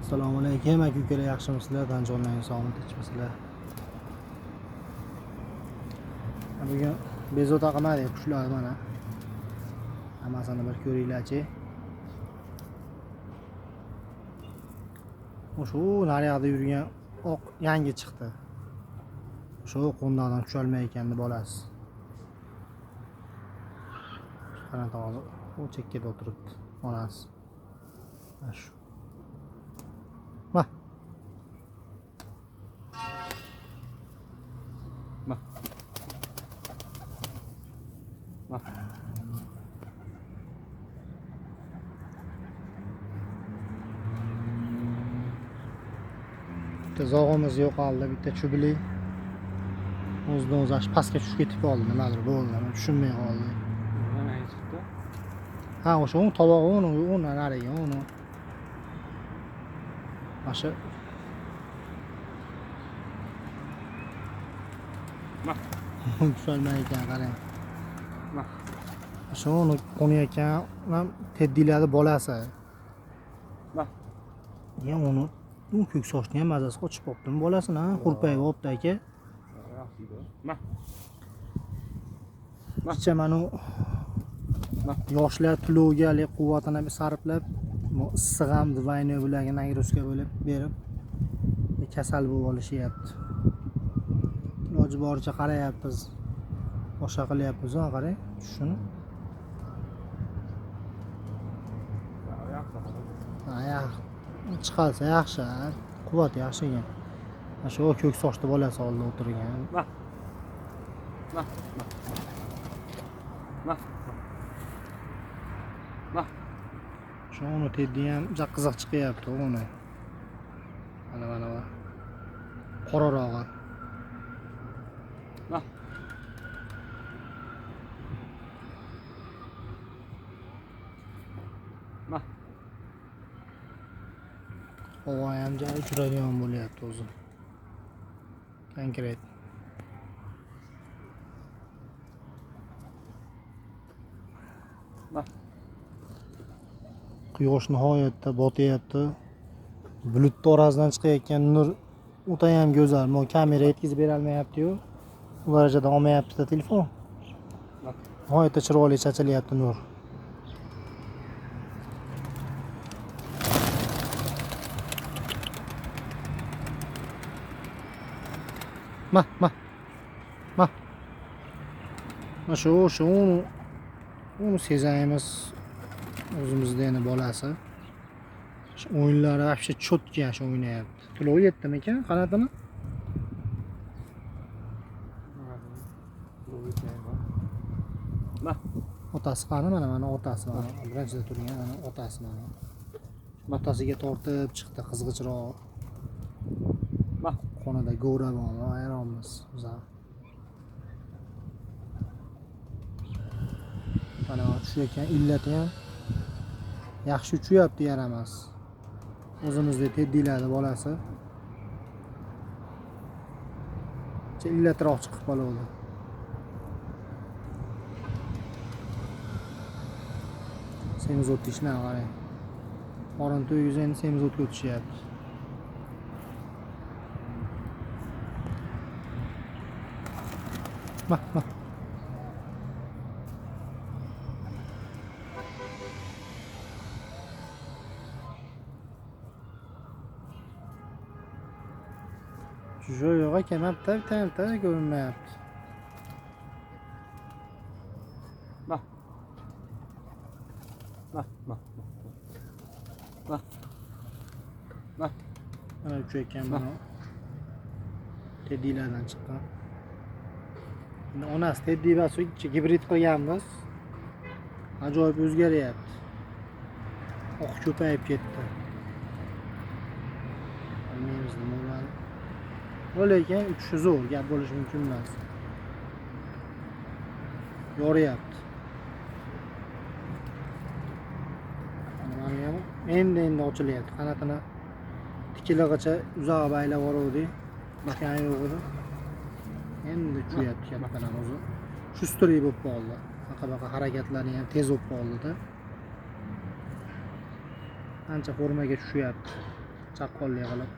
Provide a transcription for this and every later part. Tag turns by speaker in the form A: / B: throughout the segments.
A: Assalomu alaykum aka-ukalar, yaxshimisizlar? Tanjonlaringiz sog'mi, tinchmisizlar? Bugun bezovta qilmadik, qushlar mana. Hammasini bir ko'ringlarchi. O'sha naryoqda yurgan oq yangi chiqdi. O'sha qo'ndaqdan tusholmayotgandi bolasi. Qarang hozir u chekkada o'tiribdi onasi. Mana shu. Ma. Ma. Ma. Bitta zog'imiz yo'qoldi, bitta chubli. O'zidan o'zi ash pastga tushib ketib qoldi, nimadir bo'ldi, tushunmay qoldi.
B: Nima chiqdi?
A: Ha, o'sha tovoq uni nariga uni. Masha.
B: Ma.
A: Tushunmay ekan, qarang.
B: Ma.
A: O'sha uni qo'nayotgan ham teddilarning bolasi.
B: Ma.
A: Ya uni ko'k sochni ham mazasi qochib qolibdimi bolasini, hurpayib olibdi aka.
B: Ma.
A: Kecha mana yoshlar tulovga quvvatini sarflab, issiq ham divayni bilan nagruska bo'lib berib kasal bo'lib olishyapti. Iloji boricha qarayapmiz. Boshqa qilyapmiz, qarang, shuni. Oyoq chiqarsa yaxshi, quvvat yaxshi ekan. Shu ko'k sochli bolasi oldida o'tirgan.
B: Ma. Ma. Ma. Ma.
A: Shu uni teddi ham qiziq chiqyapti uni. Mana. Qorarog'i.
B: Ma. Ma.
A: Havo ham joy uchraydigan bo'lyapti o'zi. Konkret.
B: Ma.
A: Quyosh nihoyatda botyapti. Bulutlar orasidan chiqayotgan nur o'ta ham go'zal. Men kamera yetkazib bera olmayapti-yu. Bu darajada olmayapti-da telefon. Nihoyatda chiroyli chachilyapti nur. Ma. Mana shu uni sezaymiz o'zimizda yana bolasi. Shu o'yinlari вообще chotki shu o'ynayapti. To'lov yetdimi ekan qanotini?
B: Ma.
A: Otasi qani mana otasi mana birinchida turgan mana otasi mana. Otasiga tortib chiqdi qizg'ichroq.
B: Ma.
A: Xonada go'ra bor, hayronmiz biz. Mana tushayotgan illati ham yaxshi uchyapti, yaramas. O'zimizda teddilarning bolasi. Illatroq chiqib qoldi. Semiz o't ishlar qarang. Qorin to'ygiz endi semiz o'tga o'tishyapti. Ma. Jo'yoq ekan, bitta ko'rinmayapti.
B: Ma. Ma. Ma. Ma. Ma.
A: Mana uchayotgan mana teddilardan chiqqan. Endi onasi teddi va gibrid qilganmiz. Ajoyib o'zgaryapti. Oq ko'payib ketdi. Bilmaymiz nima bo'ladi. Lekin uchishi zo'r, gap bo'lishi mumkin emas. Yoryapti. Mana ham endi ochilyapti. Qanotini tikiligicha uzoq baylab yubordik. Bakan yo'q edi. Endi tushyapti kattadan o'zi. Shustri bo'lib qoldi. Baqa harakatlari ham tez bo'lib qoldi-da. Ancha formaga tushyapti. chap qo'lli qilib.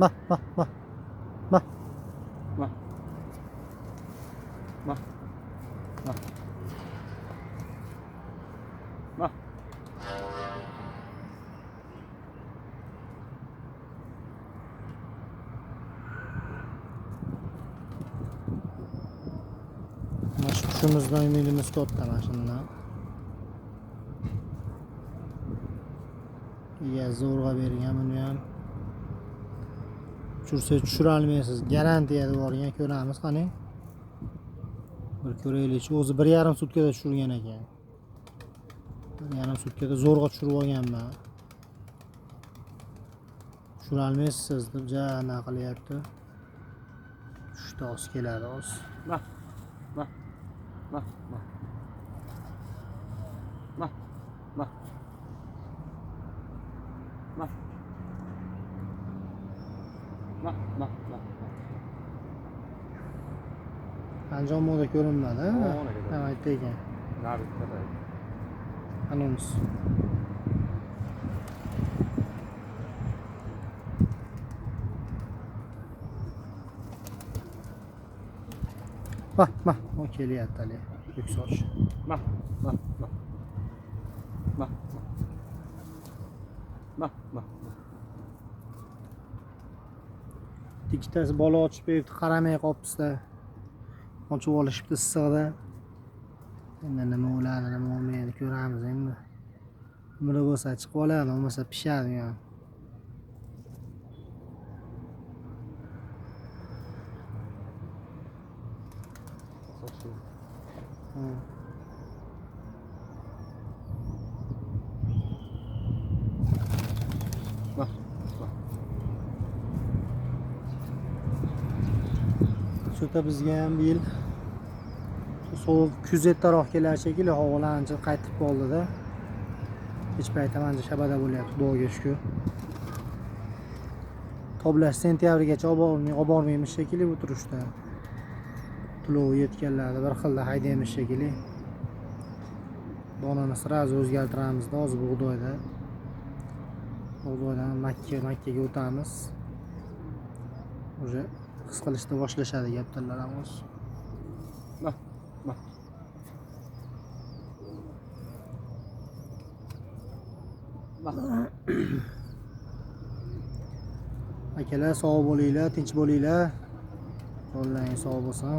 A: Bah, bah, bah. Bah.
B: Bah. Bah. Bah. Bah.
A: Mana shu qushimizdan umidimiz katta mana shundan. Iya, zo'rg'a bergan buni ham. Tushirsa tushira olmaysiz. Garantiya borgan ko'ramiz qani. Bir ko'raylik. O'zi 1,5 sutkada tushirgan ekan. 1,5 sutkada zo'rg'a tushirib olganman. Tushira olmaysiz deb jana qilyapti. Tushda oz keladi oz.
B: Bah. Bah. Bah. Bah. Bah. Bah. Bah. Bah. Bah. Bah.
A: Anjom moda ko'rinmadi.
B: Ona ko'rinmadi.
A: Nima aytdi ekan?
B: Narik qilay.
A: Anons. Bah, bah, o kelyapti hali. Yuksoch.
B: Bah. Bah. Bah. Bah. Bah. Bah.
A: Ikkitasi bola ochib beribdi, qaramay qolibdi-da. Ochib olishibdi issiqda. Endi nima bo'ladi, nima bo'lmaydi ko'ramiz endi. Umri bo'lsa chiqib oladi, bo'lmasa pishadi ham.
B: Bah. Bah.
A: Shuta bizga ham bu yil sovuq kuz ertaroq kelar shekilli, havolar ancha qaytib qoldi-da. Kech payti ancha shabada bo'lyapti, Xudoga shukr. Toblash sentyabrgacha olib bormaymiz shekilli bu turishda. Tulov yetganlarda bir xilda haydaymiz shekilli. Donani sirazi o'zgartiramiz-da, hozir bug'doyda. Bug'doydan makkaga o'tamiz. O'sha his qilishni boshlashadi gaplarlar ham o'zi.
B: Bah. Bah. Bah.
A: Akalar sog' bo'linglar, tinch bo'linglar. Qo'llaring sog' bo'lsin.